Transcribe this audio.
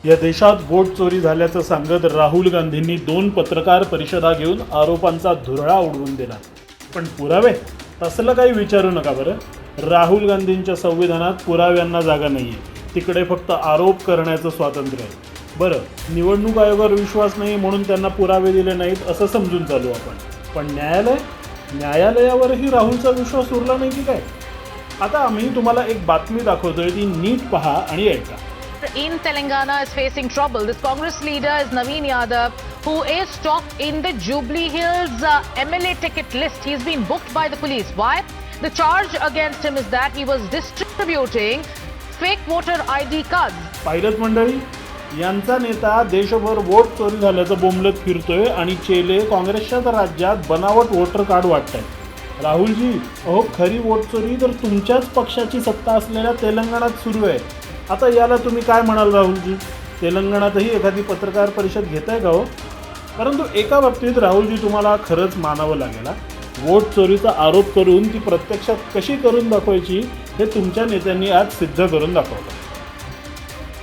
या देशात वोट चोरी झाल्याचं सांगत राहुल गांधींनी 2 पत्रकार परिषदा घेऊन आरोपांचा धुरळा उडवून दिला. पण पुरावे तसलं काही विचारू नका बरं. राहुल गांधींच्या संविधानात पुराव्यांना जागा नाही आहे. तिकडे फक्त आरोप करण्याचं स्वातंत्र्य आहे. बरं, निवडणूक आयोगावर विश्वास नाही म्हणून त्यांना पुरावे दिले नाहीत असं समजून चालू आपण. पण न्यायालयावरही राहुलचा विश्वास उरला नाही की काय? आता आम्ही तुम्हाला एक बातमी दाखवतोय, ती नीट पहा आणि ऐका. In Telangana is facing trouble. This Congress leader is Naveen Yadav, who is stopped in the Jubilee Hills MLA ticket list. He's been booked by the police. Why? The charge against him is that he was distributing fake voter ID cards. Pilot मंडळी, यांचा नेता देशभर vote चोरी झाल्याचं बोंबलत फिरतोय आणि चेले काँग्रेसच्या तर राज्यात बनावट वोटर कार्ड वाटतायत. राहुलजी, अहो खरी वोट चोरी तर तुमच्याच पक्षाची सत्ता असलेल्या तेलंगणात सुरू आहे. आता याला तुम्ही काय म्हणाल राहुलजी? तेलंगणातही एखादी पत्रकार परिषद घेताय का हो? परंतु एका बाबतीत राहुलजी तुम्हाला खरंच मानावं लागेल. वोट चोरीचा आरोप करून ती प्रत्यक्षात कशी करून दाखवायची हे तुमच्या नेत्यांनी आज सिद्ध करून दाखवलं.